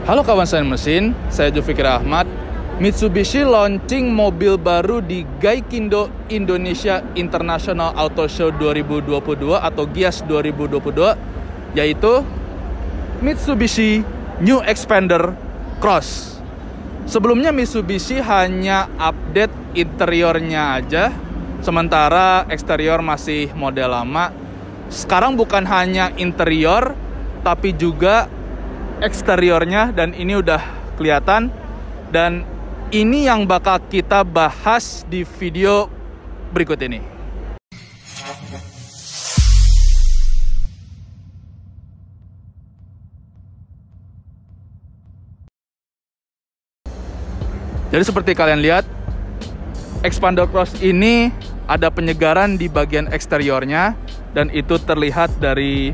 Halo kawan sains mesin, saya Zulfikar Ahmad. Mitsubishi launching mobil baru di Gaikindo Indonesia International Auto Show 2022 atau GIAS 2022, yaitu Mitsubishi New Xpander Cross. Sebelumnya Mitsubishi hanya update interiornya aja, sementara eksterior masih model lama. Sekarang bukan hanya interior, tapi juga eksteriornya, dan ini udah kelihatan. Dan ini yang bakal kita bahas di video berikut ini. Jadi seperti kalian lihat, Xpander Cross ini ada penyegaran di bagian eksteriornya, dan itu terlihat dari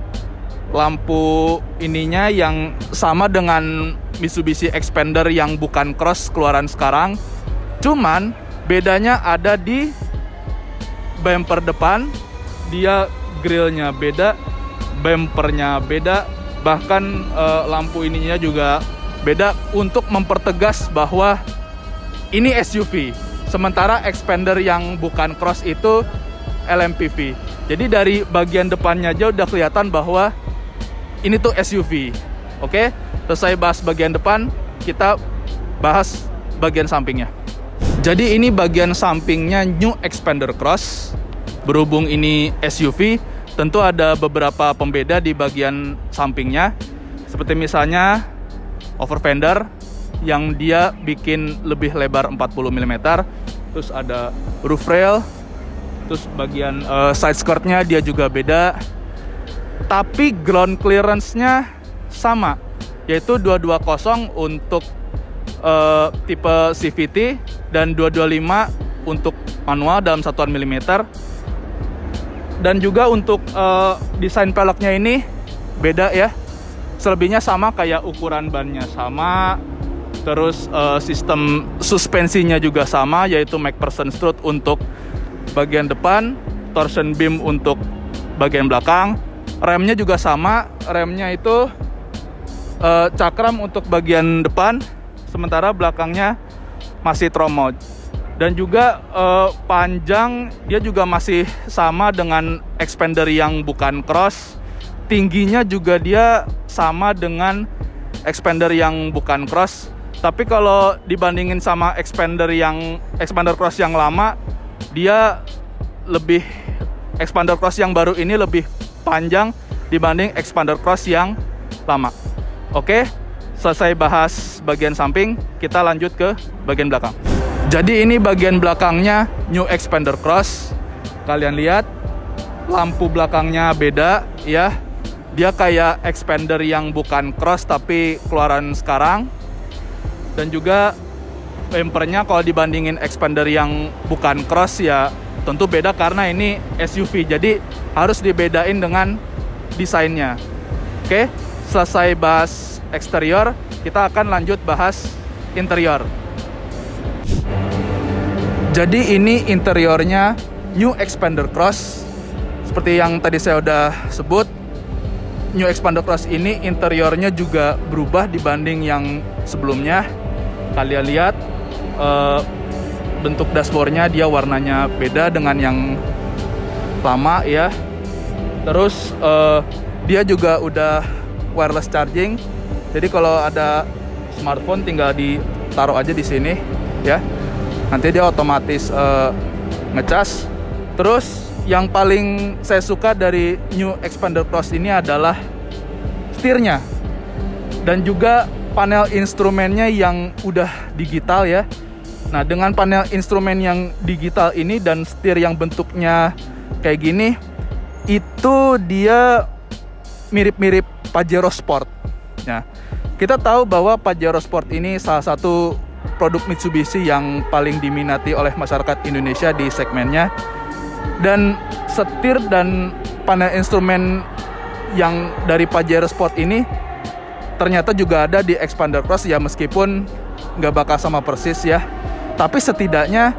lampu ininya yang sama dengan Mitsubishi Xpander yang bukan Cross keluaran sekarang. Cuman bedanya ada di bumper depan, dia grillnya beda, bumpernya beda, bahkan lampu ininya juga beda untuk mempertegas bahwa ini SUV. Sementara Xpander yang bukan Cross itu LMPV. Jadi dari bagian depannya aja udah kelihatan bahwa ini tuh SUV. Oke, selesai bahas bagian depan, kita bahas bagian sampingnya. Jadi ini bagian sampingnya New Xpander Cross. Berhubung ini SUV, tentu ada beberapa pembeda di bagian sampingnya. Seperti misalnya over fender yang dia bikin lebih lebar 40 mm. Terus ada roof rail. Terus bagian side skirtnya dia juga beda. Tapi ground clearance-nya sama, yaitu 220 untuk tipe CVT dan 225 untuk manual dalam satuan milimeter. Dan juga untuk desain peleknya ini beda ya. Selebihnya sama, kayak ukuran bannya sama. Terus sistem suspensinya juga sama, yaitu MacPherson strut untuk bagian depan, torsion beam untuk bagian belakang. Remnya juga sama, remnya itu cakram untuk bagian depan, sementara belakangnya masih tromol. Dan juga panjang dia juga masih sama dengan Xpander yang bukan Cross. Tingginya juga dia sama dengan Xpander yang bukan Cross. Tapi kalau dibandingin sama Xpander Cross yang lama, dia lebih, Xpander Cross yang baru ini lebih panjang dibanding Xpander Cross yang lama. Oke, selesai bahas bagian samping, kita lanjut ke bagian belakang. Jadi ini bagian belakangnya New Xpander Cross. Kalian lihat, lampu belakangnya beda ya. Dia kayak Xpander yang bukan Cross tapi keluaran sekarang. Dan juga bumpernya kalau dibandingin Xpander yang bukan Cross ya tentu beda karena ini SUV. Jadi harus dibedain dengan desainnya. Oke, selesai bahas eksterior, kita akan lanjut bahas interior. Jadi ini interiornya New Xpander Cross. Seperti yang tadi saya udah sebut, New Xpander Cross ini interiornya juga berubah dibanding yang sebelumnya. Kalian lihat bentuk dashboardnya, dia warnanya beda dengan yang lama ya. Terus dia juga udah wireless charging. Jadi kalau ada smartphone tinggal ditaruh aja di sini ya. Nanti dia otomatis ngecas. Terus yang paling saya suka dari New Xpander Cross ini adalah setirnya. Dan juga panel instrumennya yang udah digital ya. Nah, dengan panel instrumen yang digital ini dan setir yang bentuknya kayak gini, itu dia mirip-mirip Pajero Sport. Nah, kita tahu bahwa Pajero Sport ini salah satu produk Mitsubishi yang paling diminati oleh masyarakat Indonesia di segmennya. Dan setir dan panel instrumen yang dari Pajero Sport ini ternyata juga ada di Xpander Cross ya, meskipun nggak bakal sama persis ya. Tapi setidaknya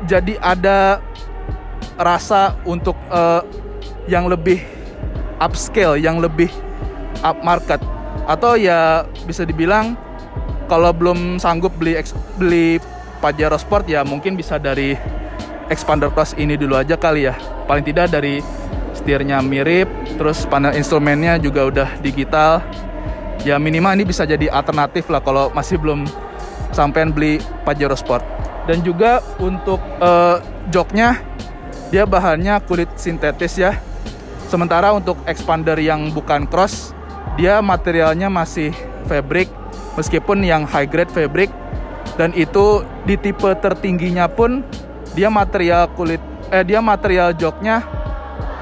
jadi ada rasa untuk yang lebih upscale, yang lebih upmarket. Atau ya bisa dibilang kalau belum sanggup beli Pajero Sport ya mungkin bisa dari Xpander Cross ini dulu aja kali ya. Paling tidak dari setirnya mirip, terus panel instrumennya juga udah digital. Ya minimal ini bisa jadi alternatif lah kalau masih belum sampean beli Pajero Sport. Dan juga untuk joknya dia bahannya kulit sintetis ya. Sementara untuk Xpander yang bukan cross dia materialnya masih fabric, meskipun yang high grade fabric, dan itu di tipe tertingginya pun dia material joknya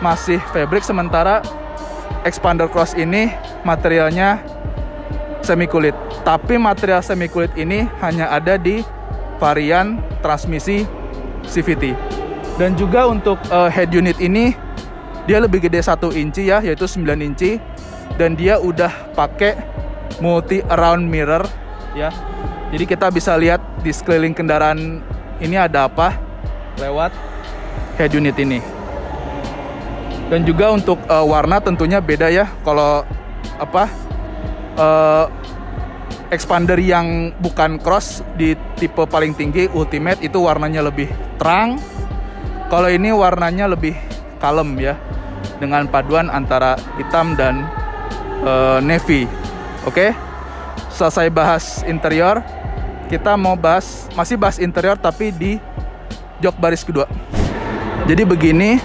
masih fabric, sementara Xpander Cross ini materialnya semi kulit. Tapi material semi kulit ini hanya ada di varian transmisi CVT. Dan juga untuk head unit ini dia lebih gede 1 inci ya, yaitu 9 inci. Dan dia udah pakai multi around mirror ya. Jadi kita bisa lihat di sekeliling kendaraan ini ada apa lewat head unit ini. Dan juga untuk warna tentunya beda ya. Kalau Xpander yang bukan cross di tipe paling tinggi Ultimate itu warnanya lebih terang. Kalau ini warnanya lebih kalem ya, dengan paduan antara hitam dan navy. Oke. Selesai bahas interior, kita mau masih bahas interior tapi di jok baris kedua. Jadi begini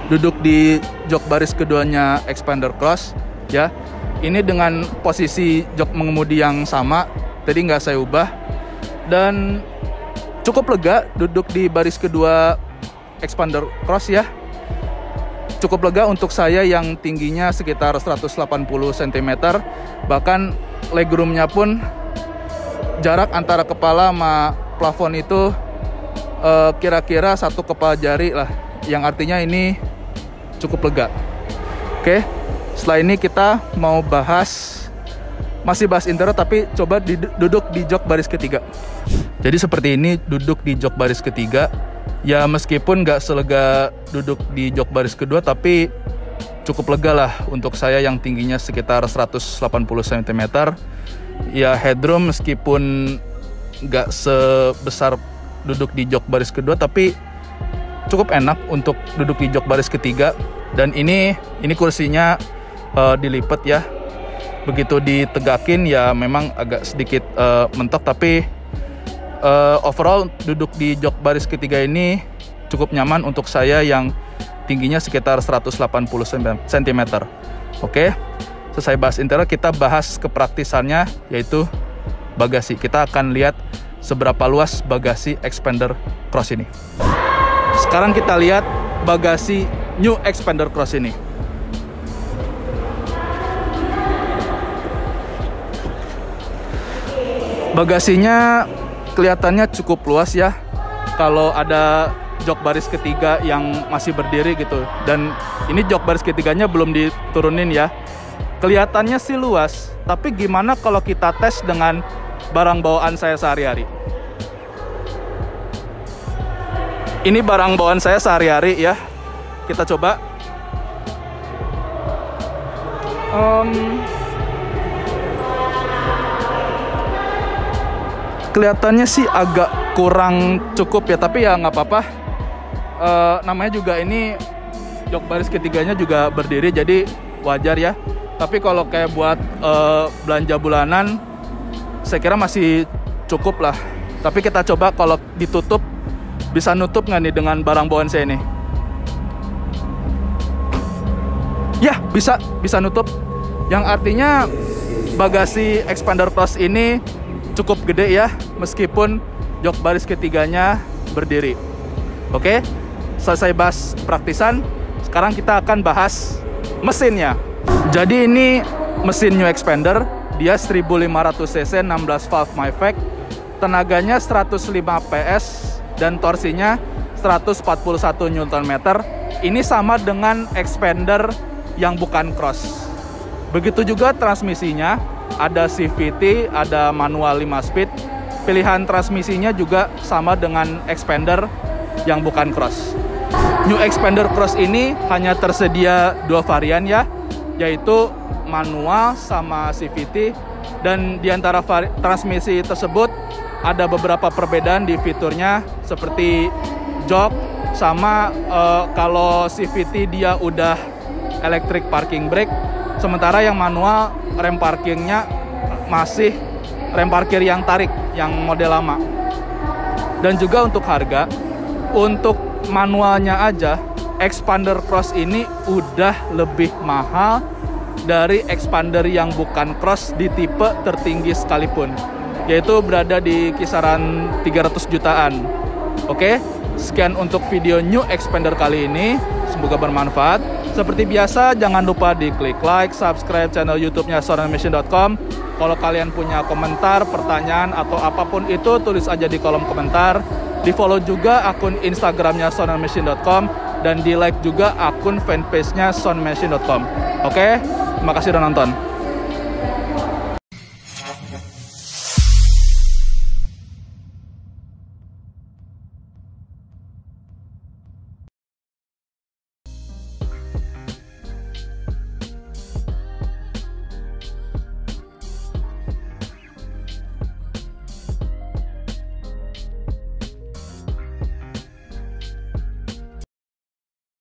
duduk di jok baris keduanya Xpander Cross ya. Ini dengan posisi jok mengemudi yang sama, tadi nggak saya ubah, dan cukup lega duduk di baris kedua Xpander Cross ya. Cukup lega untuk saya yang tingginya sekitar 180 cm. Bahkan legroomnya pun jarak antara kepala sama plafon itu kira-kira 1 kepala jari lah, yang artinya ini cukup lega. Oke, setelah ini kita mau masih bahas interior tapi coba duduk di jok baris ketiga. Jadi seperti ini duduk di jok baris ketiga. Ya meskipun nggak selega duduk di jok baris kedua, tapi cukup lega lah untuk saya yang tingginya sekitar 180 cm. Ya headroom meskipun nggak sebesar duduk di jok baris kedua, tapi cukup enak untuk duduk di jok baris ketiga. Dan ini kursinya dilipat ya. Begitu ditegakin ya memang agak sedikit mentok, tapi overall duduk di jok baris ketiga ini cukup nyaman untuk saya yang tingginya sekitar 180 cm. Oke, selesai bahas interior, kita bahas kepraktisannya, yaitu bagasi. Kita akan lihat seberapa luas bagasi Xpander Cross ini. Sekarang kita lihat bagasi New Xpander Cross ini. Bagasinya kelihatannya cukup luas ya. Kalau ada jok baris ketiga yang masih berdiri gitu, dan ini jok baris ketiganya belum diturunin ya. Kelihatannya sih luas, tapi gimana kalau kita tes dengan barang bawaan saya sehari-hari? Ini barang bawaan saya sehari-hari ya. Kita coba. Kelihatannya sih agak kurang cukup ya, tapi ya nggak apa-apa. Namanya juga ini jok baris ketiganya juga berdiri, jadi wajar ya. Tapi kalau kayak buat belanja bulanan, saya kira masih cukup lah. Tapi kita coba kalau ditutup, bisa nutup nggak nih dengan barang bawaan saya ini? Ya, bisa nutup. Yang artinya bagasi Xpander Cross ini cukup gede ya, meskipun jok baris ketiganya berdiri. Oke, selesai bahas praktisan. Sekarang kita akan bahas mesinnya. Jadi ini mesin New Xpander, dia 1500 cc 16 valve MyFac, tenaganya 105 PS dan torsinya 141 Nm. Ini sama dengan Xpander yang bukan cross. Begitu juga transmisinya, ada CVT, ada manual 5 speed. Pilihan transmisinya juga sama dengan Xpander yang bukan cross. New Xpander Cross ini hanya tersedia 2 varian ya, yaitu manual sama CVT, dan di antara transmisi tersebut ada beberapa perbedaan di fiturnya seperti jog sama kalau CVT dia udah electric parking brake, sementara yang manual rem parkingnya masih rem parkir yang tarik yang model lama. Dan juga untuk harga, untuk manualnya aja Xpander Cross ini udah lebih mahal dari Xpander yang bukan Cross di tipe tertinggi sekalipun, yaitu berada di kisaran 300 jutaan. Oke, sekian untuk video new Xpander kali ini, semoga bermanfaat. Seperti biasa, jangan lupa di klik like, subscribe channel YouTube-nya sonarmachine.com. Kalau kalian punya komentar, pertanyaan, atau apapun itu, tulis aja di kolom komentar. Di follow juga akun Instagramnya sonarmachine.com, dan di like juga akun fanpage-nya sonarmachine.com. Oke, terima kasih udah nonton.